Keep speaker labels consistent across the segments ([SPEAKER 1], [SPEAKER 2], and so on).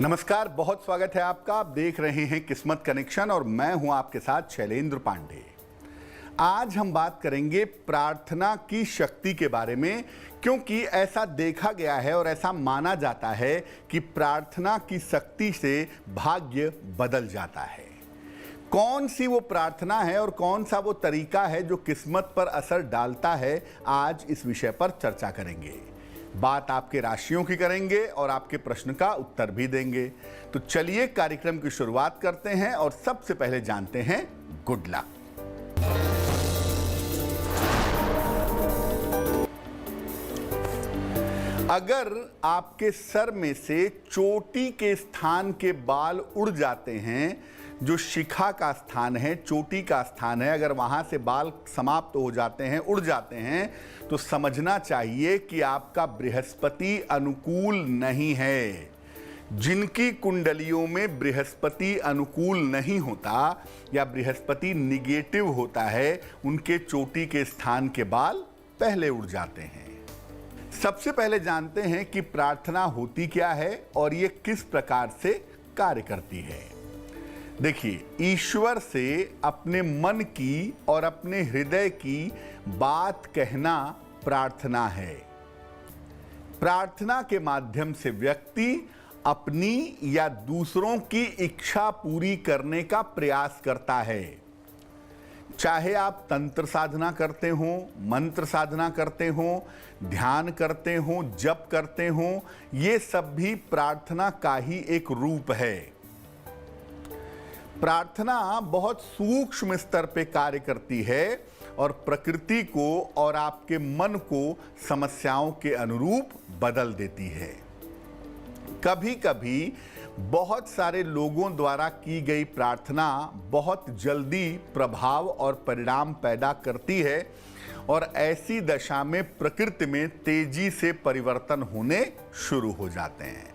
[SPEAKER 1] नमस्कार, बहुत स्वागत है आपका। आप देख रहे हैं किस्मत कनेक्शन और मैं हूं आपके साथ शैलेंद्र पांडे। आज हम बात करेंगे प्रार्थना की शक्ति के बारे में, क्योंकि ऐसा देखा गया है और ऐसा माना जाता है कि प्रार्थना की शक्ति से भाग्य बदल जाता है। कौन सी वो प्रार्थना है और कौन सा वो तरीका है जो किस्मत पर असर डालता है, आज इस विषय पर चर्चा करेंगे। बात आपके राशियों की करेंगे और आपके प्रश्न का उत्तर भी देंगे। तो चलिए कार्यक्रम की शुरुआत करते हैं और सबसे पहले जानते हैं गुड लक। अगर आपके सर में से चोटी के स्थान के बाल उड़ जाते हैं, जो शिखा का स्थान है, चोटी का स्थान है, अगर वहां से बाल समाप्त हो जाते हैं, उड़ जाते हैं, तो समझना चाहिए कि आपका बृहस्पति अनुकूल नहीं है। जिनकी कुंडलियों में बृहस्पति अनुकूल नहीं होता या बृहस्पति निगेटिव होता है, उनके चोटी के स्थान के बाल पहले उड़ जाते हैं। सबसे पहले जानते हैं कि प्रार्थना होती क्या है और ये किस प्रकार से कार्य करती है। देखिए, ईश्वर से अपने मन की और अपने हृदय की बात कहना प्रार्थना है। प्रार्थना के माध्यम से व्यक्ति अपनी या दूसरों की इच्छा पूरी करने का प्रयास करता है। चाहे आप तंत्र साधना करते हो, मंत्र साधना करते हो, ध्यान करते हो, जप करते हो, ये सब भी प्रार्थना का ही एक रूप है। प्रार्थना बहुत सूक्ष्म स्तर पे कार्य करती है और प्रकृति को और आपके मन को समस्याओं के अनुरूप बदल देती है। कभी कभी बहुत सारे लोगों द्वारा की गई प्रार्थना बहुत जल्दी प्रभाव और परिणाम पैदा करती है और ऐसी दशा में प्रकृति में तेजी से परिवर्तन होने शुरू हो जाते हैं।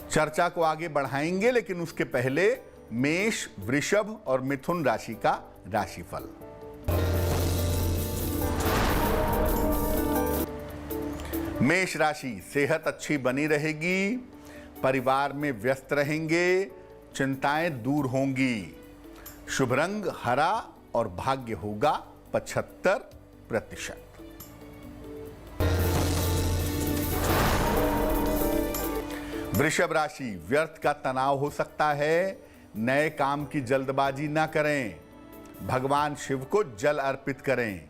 [SPEAKER 1] चर्चा को आगे बढ़ाएंगे, लेकिन उसके पहले मेष, वृषभ और मिथुन राशि का राशिफल। मेष राशि, सेहत अच्छी बनी रहेगी, परिवार में व्यस्त रहेंगे, चिंताएं दूर होंगी। शुभ रंग हरा और भाग्य होगा 75%। वृषभ राशि, व्यर्थ का तनाव हो सकता है, नए काम की जल्दबाजी ना करें, भगवान शिव को जल अर्पित करें।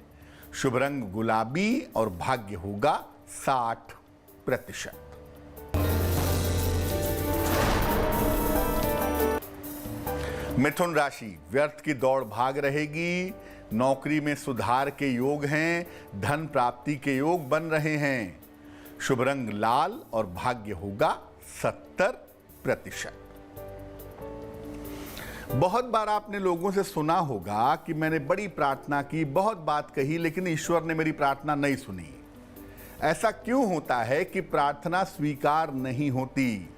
[SPEAKER 1] शुभ रंग गुलाबी और भाग्य होगा 60%। मिथुन राशि, व्यर्थ की दौड़ भाग रहेगी, नौकरी में सुधार के योग हैं, धन प्राप्ति के योग बन रहे हैं। शुभ रंग लाल और भाग्य होगा 70%। बहुत बार आपने लोगों से सुना होगा कि मैंने बड़ी प्रार्थना की, बहुत बात कही, लेकिन ईश्वर ने मेरी प्रार्थना नहीं सुनी। ऐसा क्यों होता है कि प्रार्थना स्वीकार नहीं होती?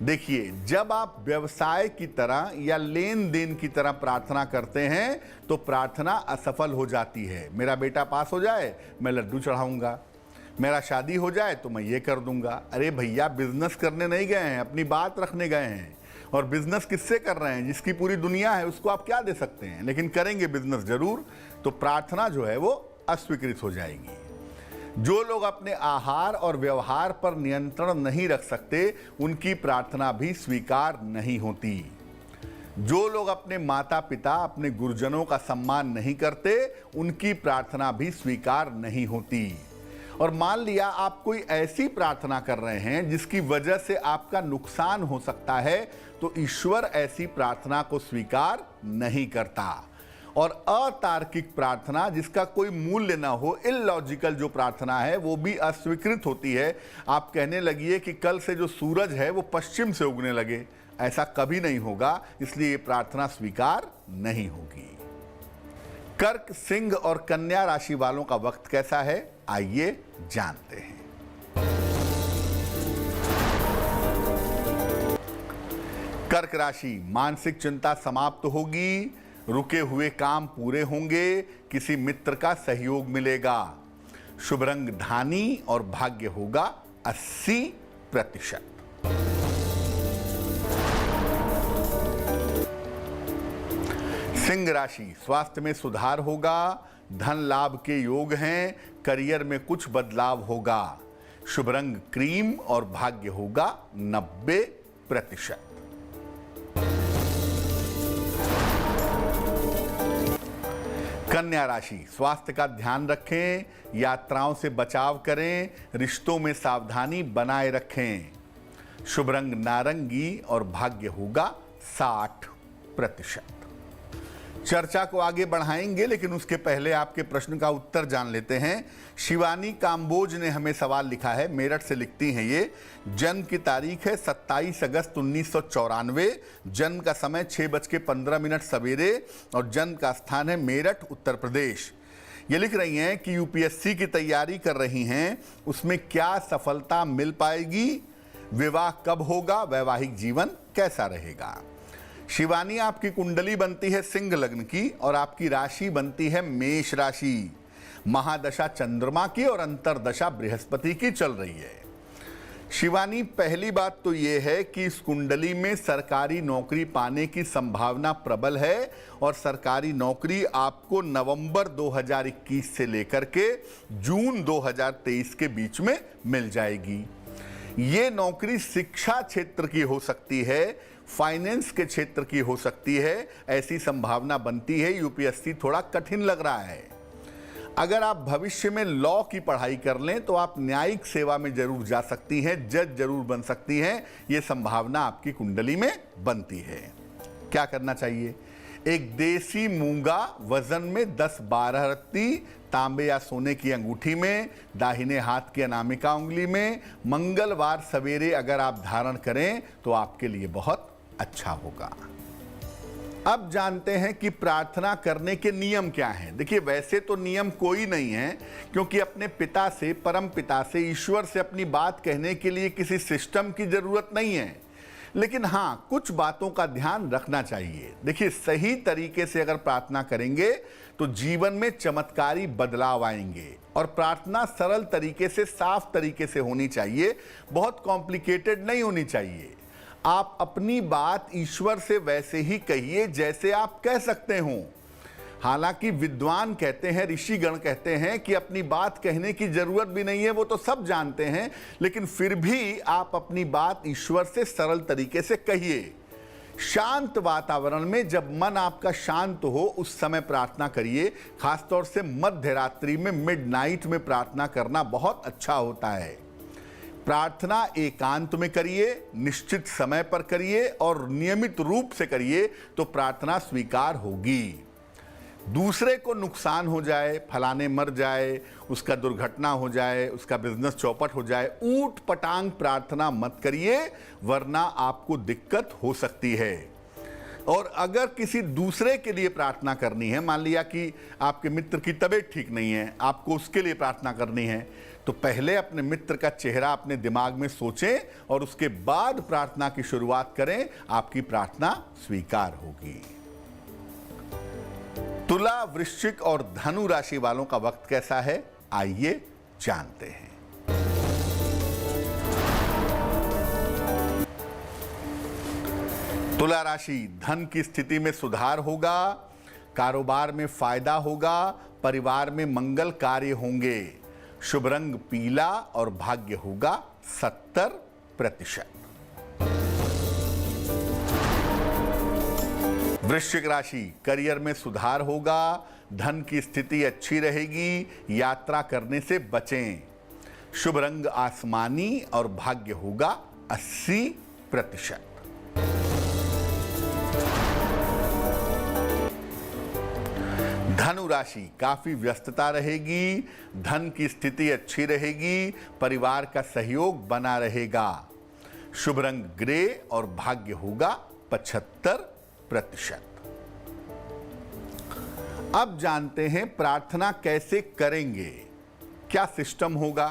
[SPEAKER 1] देखिए, जब आप व्यवसाय की तरह या लेन देन की तरह प्रार्थना करते हैं तो प्रार्थना असफल हो जाती है। मेरा बेटा पास हो जाए, मैं लड्डू चढ़ाऊंगा, मेरा शादी हो जाए तो मैं ये कर दूंगा। अरे भैया, बिजनेस करने नहीं गए हैं, अपनी बात रखने गए हैं। और बिजनेस किससे कर रहे हैं? जिसकी पूरी दुनिया है, उसको आप क्या दे सकते हैं, लेकिन करेंगे बिजनेस जरूर। तो प्रार्थना जो है वो अस्वीकृत हो जाएगी। जो लोग अपने आहार और व्यवहार पर नियंत्रण नहीं रख सकते, उनकी प्रार्थना भी स्वीकार नहीं होती। जो लोग अपने माता पिता, अपने गुरुजनों का सम्मान नहीं करते, उनकी प्रार्थना भी स्वीकार नहीं होती। और मान लिया आप कोई ऐसी प्रार्थना कर रहे हैं जिसकी वजह से आपका नुकसान हो सकता है, तो ईश्वर ऐसी प्रार्थना को स्वीकार नहीं करता। और अतार्किक प्रार्थना, जिसका कोई मूल्य ना हो, इलॉजिकल जो प्रार्थना है, वो भी अस्वीकृत होती है। आप कहने लगिए कि कल से जो सूरज है वो पश्चिम से उगने लगे, ऐसा कभी नहीं होगा, इसलिए ये प्रार्थना स्वीकार नहीं होगी। कर्क, सिंह और कन्या राशि वालों का वक्त कैसा है, आइए जानते हैं। कर्क राशि, मानसिक चिंता समाप्त होगी, रुके हुए काम पूरे होंगे, किसी मित्र का सहयोग मिलेगा। शुभ रंग धानी और भाग्य होगा 80%। सिंह राशि, स्वास्थ्य में सुधार होगा, धन लाभ के योग हैं, करियर में कुछ बदलाव होगा। शुभ रंग क्रीम और भाग्य होगा 90%। कन्या राशि, स्वास्थ्य का ध्यान रखें, यात्राओं से बचाव करें, रिश्तों में सावधानी बनाए रखें। शुभ रंग नारंगी और भाग्य होगा 60%। चर्चा को आगे बढ़ाएंगे, लेकिन उसके पहले आपके प्रश्न का उत्तर जान लेते हैं। शिवानी काम्बोज ने हमें सवाल लिखा है, मेरठ से लिखती हैं ये। जन्म की तारीख है 27 अगस्त 1994, जन्म का समय 6:15 सवेरे और जन्म का स्थान है मेरठ, उत्तर प्रदेश। ये लिख रही हैं कि यूपीएससी की तैयारी कर रही हैं, उसमें क्या सफलता मिल पाएगी, विवाह कब होगा, वैवाहिक जीवन कैसा रहेगा। शिवानी, आपकी कुंडली बनती है सिंह लग्न की और आपकी राशि बनती है मेष राशि। महादशा चंद्रमा की और अंतरदशा बृहस्पति की चल रही है। शिवानी, पहली बात तो यह है कि इस कुंडली में सरकारी नौकरी पाने की संभावना प्रबल है और सरकारी नौकरी आपको नवंबर 2021 से लेकर के जून 2023 के बीच में मिल जाएगी। ये नौकरी शिक्षा क्षेत्र की हो सकती है, फाइनेंस के क्षेत्र की हो सकती है, ऐसी संभावना बनती है। यूपीएससी थोड़ा कठिन लग रहा है। अगर आप भविष्य में लॉ की पढ़ाई कर लें तो आप न्यायिक सेवा में जरूर जा सकती हैं, जज जरूर बन सकती हैं। ये संभावना आपकी कुंडली में बनती है। क्या करना चाहिए? एक देसी मूंगा वजन में 10-12 रत्ती तांबे या सोने की अंगूठी में, दाहिने हाथ की अनामिका उंगली में, मंगलवार सवेरे अगर आप धारण करें तो आपके लिए बहुत अच्छा होगा। अब जानते हैं कि प्रार्थना करने के नियम क्या हैं। देखिए, वैसे तो नियम कोई नहीं है, क्योंकि अपने पिता से, परम पिता से, ईश्वर से अपनी बात कहने के लिए किसी सिस्टम की जरूरत नहीं है। लेकिन हाँ, कुछ बातों का ध्यान रखना चाहिए। देखिए, सही तरीके से अगर प्रार्थना करेंगे तो जीवन में चमत्कारी बदलाव आएंगे। और प्रार्थना सरल तरीके से, साफ तरीके से होनी चाहिए, बहुत कॉम्प्लिकेटेड नहीं होनी चाहिए। आप अपनी बात ईश्वर से वैसे ही कहिए जैसे आप कह सकते हो। हालांकि विद्वान कहते हैं, ऋषिगण कहते हैं कि अपनी बात कहने की जरूरत भी नहीं है, वो तो सब जानते हैं, लेकिन फिर भी आप अपनी बात ईश्वर से सरल तरीके से कहिए। शांत वातावरण में, जब मन आपका शांत हो, उस समय प्रार्थना करिए। खासतौर से मध्य रात्रि में, मिडनाइट में प्रार्थना करना बहुत अच्छा होता है। प्रार्थना एकांत में करिए, निश्चित समय पर करिए और नियमित रूप से करिए तो प्रार्थना स्वीकार होगी। दूसरे को नुकसान हो जाए, फलाने मर जाए, उसका दुर्घटना हो जाए, उसका बिजनेस चौपट हो जाए, ऊट पटांग प्रार्थना मत करिए, वरना आपको दिक्कत हो सकती है। और अगर किसी दूसरे के लिए प्रार्थना करनी है, मान लिया कि आपके मित्र की तबीयत ठीक नहीं है, आपको उसके लिए प्रार्थना करनी है, तो पहले अपने मित्र का चेहरा अपने दिमाग में सोचें और उसके बाद प्रार्थना की शुरुआत करें। आपकी प्रार्थना स्वीकार होगी। तुला, वृश्चिक और धनु राशि वालों का वक्त कैसा है, आइए जानते हैं। तुला राशि, धन की स्थिति में सुधार होगा, कारोबार में फायदा होगा, परिवार में मंगल कार्य होंगे। शुभ रंग पीला और भाग्य होगा 70%। वृश्चिक राशि, करियर में सुधार होगा, धन की स्थिति अच्छी रहेगी, यात्रा करने से बचें। शुभ रंग आसमानी और भाग्य होगा 80%। धनु राशि, काफी व्यस्तता रहेगी, धन की स्थिति अच्छी रहेगी, परिवार का सहयोग बना रहेगा। शुभ रंग ग्रे और भाग्य होगा 75%। अब जानते हैं प्रार्थना कैसे करेंगे, क्या सिस्टम होगा।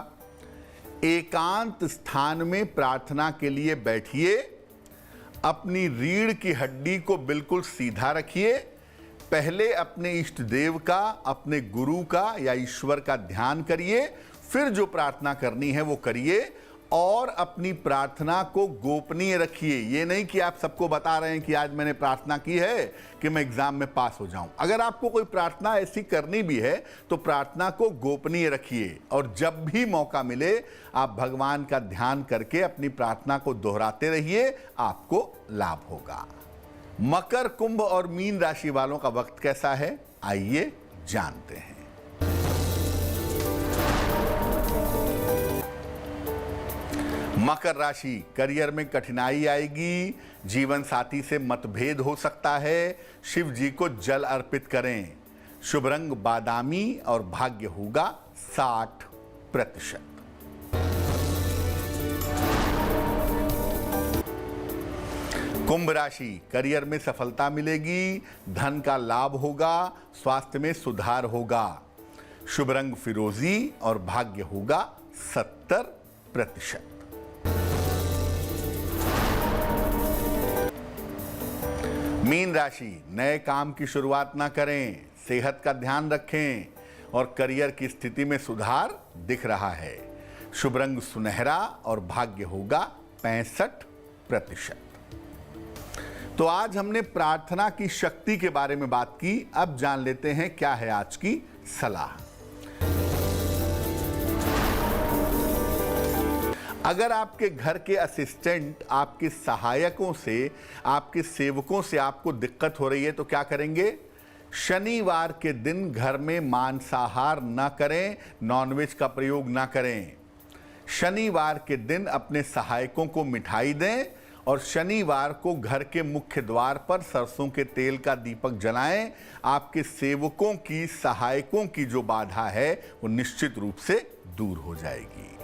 [SPEAKER 1] एकांत स्थान में प्रार्थना के लिए बैठिए, अपनी रीढ़ की हड्डी को बिल्कुल सीधा रखिए। पहले अपने इष्ट देव का, अपने गुरु का या ईश्वर का ध्यान करिए, फिर जो प्रार्थना करनी है वो करिए और अपनी प्रार्थना को गोपनीय रखिए। ये नहीं कि आप सबको बता रहे हैं कि आज मैंने प्रार्थना की है कि मैं एग्जाम में पास हो जाऊं। अगर आपको कोई प्रार्थना ऐसी करनी भी है तो प्रार्थना को गोपनीय रखिए, और जब भी मौका मिले आप भगवान का ध्यान करके अपनी प्रार्थना को दोहराते रहिए, आपको लाभ होगा। मकर, कुंभ और मीन राशि वालों का वक्त कैसा है, आइए जानते हैं। मकर राशि, करियर में कठिनाई आएगी, जीवन साथी से मतभेद हो सकता है, शिव जी को जल अर्पित करें। शुभ रंग बादामी और भाग्य होगा 60%। कुंभ राशि, करियर में सफलता मिलेगी, धन का लाभ होगा, स्वास्थ्य में सुधार होगा। शुभ रंग फिरोजी और भाग्य होगा 70%। मीन राशि, नए काम की शुरुआत ना करें, सेहत का ध्यान रखें और करियर की स्थिति में सुधार दिख रहा है। शुभ रंग सुनहरा और भाग्य होगा 65%। तो आज हमने प्रार्थना की शक्ति के बारे में बात की। अब जान लेते हैं क्या है आज की सलाह। अगर आपके घर के असिस्टेंट, आपके सहायकों से, आपके सेवकों से आपको दिक्कत हो रही है तो क्या करेंगे? शनिवार के दिन घर में मांसाहार ना करें, नॉनवेज का प्रयोग ना करें। शनिवार के दिन अपने सहायकों को मिठाई दें और शनिवार को घर के मुख्य द्वार पर सरसों के तेल का दीपक जलाएं। आपके सेवकों की, सहायकों की जो बाधा है वो निश्चित रूप से दूर हो जाएगी।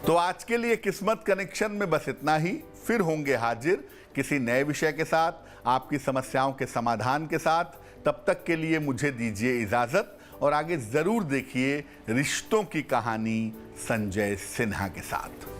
[SPEAKER 1] तो आज के लिए किस्मत कनेक्शन में बस इतना ही। फिर होंगे हाजिर किसी नए विषय के साथ, आपकी समस्याओं के समाधान के साथ। तब तक के लिए मुझे दीजिए इजाजत और आगे जरूर देखिए रिश्तों की कहानी संजय सिन्हा के साथ।